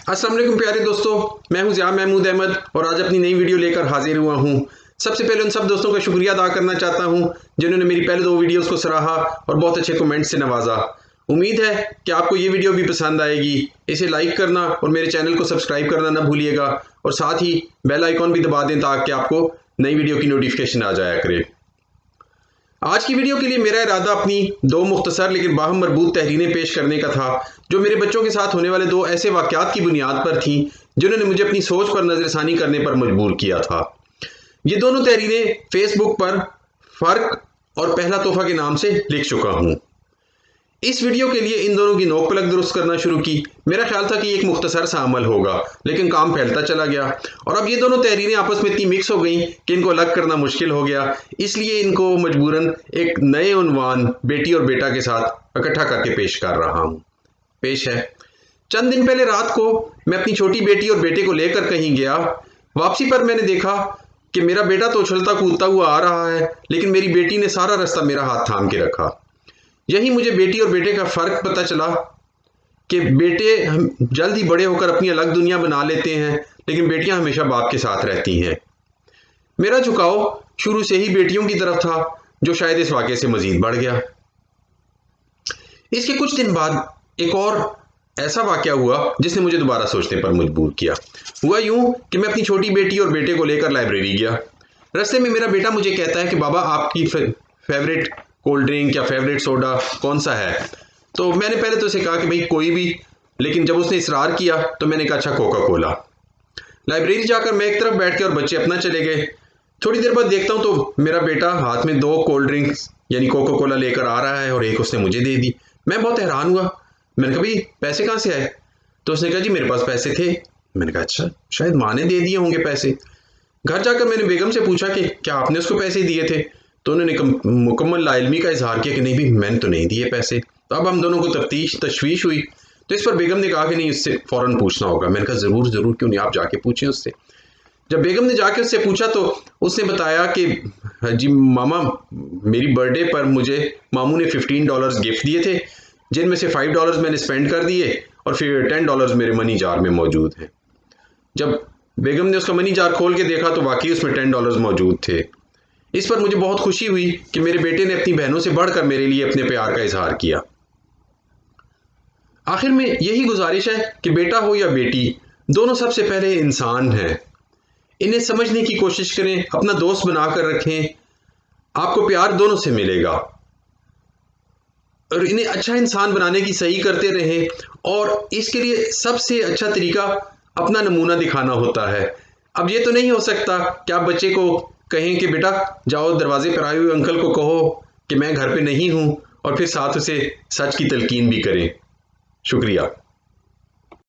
अस्सलाम वालेकुम प्यारे दोस्तों, मैं हूं ज़िया महमूद अहमद और आज अपनी नई वीडियो लेकर हाजिर हुआ हूं। सबसे पहले उन सब दोस्तों का शुक्रिया अदा करना चाहता हूं जिन्होंने मेरी पहले 2 वीडियोस को सराहा और बहुत अच्छे कमेंट से नवाजा। उम्मीद है कि आपको ये वीडियो भी पसंद आएगी। इसे लाइक करना और मेरे चैनल को सब्सक्राइब करना ना भूलिएगा और साथ ही बेल आइकॉन भी दबा दें ताकि आपको नई वीडियो की नोटिफिकेशन आ जाया करे। आज की वीडियो के लिए मेरा इरादा अपनी 2 मुख्तसर लेकिन बाहम मरबूत तहरीरें पेश करने का था जो मेरे बच्चों के साथ होने वाले 2 ऐसे वाक़यात की बुनियाद पर थीं जिन्होंने मुझे अपनी सोच पर नज़रसानी करने पर मजबूर किया था। ये दोनों तहरीरें फेसबुक पर फ़र्क और पहला तोहफ़ा के नाम से लिख चुका हूँ। इस वीडियो के लिए इन दोनों की नोक पलक दुरुस्त करना शुरू की। मेरा ख्याल था कि एक मुख्तसर सा अमल होगा, लेकिन काम फैलता चला गया और अब ये दोनों तहरीरें आपस में इतनी मिक्स हो गई कि इनको अलग करना मुश्किल हो गया। इसलिए इनको मजबूरन एक नए उन्वान बेटी और बेटा के साथ इकट्ठा करके पेश कर रहा हूँ। पेश है। चंद दिन पहले रात को मैं अपनी छोटी बेटी और बेटे को लेकर कहीं गया। वापसी पर मैंने देखा कि मेरा बेटा तो उछलता कूदता हुआ आ रहा है, लेकिन मेरी बेटी ने सारा रास्ता मेरा हाथ थाम के रखा। यही मुझे बेटी और बेटे का फ़र्क पता चला कि बेटे हम जल्द ही बड़े होकर अपनी अलग दुनिया बना लेते हैं, लेकिन बेटियां हमेशा बाप के साथ रहती हैं। मेरा झुकाव शुरू से ही बेटियों की तरफ था, जो शायद इस वाक़े से मज़ीद बढ़ गया। इसके कुछ दिन बाद एक और ऐसा वाक़या हुआ जिसने मुझे दोबारा सोचने पर मजबूर किया। हुआ यूं कि मैं अपनी छोटी बेटी और बेटे को लेकर लाइब्रेरी गया। रास्ते में मेरा बेटा मुझे कहता है कि बाबा आपकी फेवरेट कोल्ड ड्रिंक या फेवरेट सोडा कौन सा है? तो मैंने पहले तो उसे कहा कि भाई कोई भी, लेकिन जब उसने इसरार किया तो मैंने कहा अच्छा कोका कोला। लाइब्रेरी जाकर मैं एक तरफ बैठ के और बच्चे अपना चले गए। थोड़ी देर बाद देखता हूँ तो मेरा बेटा हाथ में 2 कोल्ड ड्रिंक्स यानी कोका कोला लेकर आ रहा है और एक उसने मुझे दे दी। मैं बहुत हैरान हुआ। मैंने कहा भाई पैसे कहाँ से आए? तो उसने कहा जी मेरे पास पैसे थे। मैंने कहा अच्छा, शायद माँ ने दे दिए होंगे पैसे। घर जाकर मैंने बेगम से पूछा कि क्या आपने उसको पैसे दिए थे? तो उन्होंने मुकम्मल लाइल्मी का इजहार किया कि नहीं भी मैंने तो नहीं दिए पैसे। तो अब हम दोनों को तशवीश हुई। तो इस पर बेगम ने कहा कि नहीं उससे फ़ौरन पूछना होगा। मैंने कहा ज़रूर ज़रूर, क्यों नहीं, आप जाके पूछें उससे। जब बेगम ने जाके उससे पूछा तो उसने बताया कि जी मामा, मेरी बर्थडे पर मुझे मामू ने $15 गिफ्ट दिए थे, जिनमें से $5 मैंने स्पेंड कर दिए और फिर $10 मेरे मनी जार में मौजूद हैं। जब बेगम ने उसका मनी जार खोल के देखा तो वाकई उसमें $10 मौजूद थे। इस पर मुझे बहुत खुशी हुई कि मेरे बेटे ने अपनी बहनों से बढ़कर मेरे लिए अपने प्यार का इजहार किया। आखिर में यही गुजारिश है कि बेटा हो या बेटी, दोनों सबसे पहले इंसान हैं। इन्हें समझने की कोशिश करें, अपना दोस्त बनाकर रखें, आपको प्यार दोनों से मिलेगा और इन्हें अच्छा इंसान बनाने की सही करते रहें। और इसके लिए सबसे अच्छा तरीका अपना नमूना दिखाना होता है। अब ये तो नहीं हो सकता कि आप बच्चे को कहें कि बेटा जाओ दरवाजे पर आए हुए अंकल को कहो कि मैं घर पे नहीं हूं और फिर साथ उसे सच की तलकीन भी करें। शुक्रिया।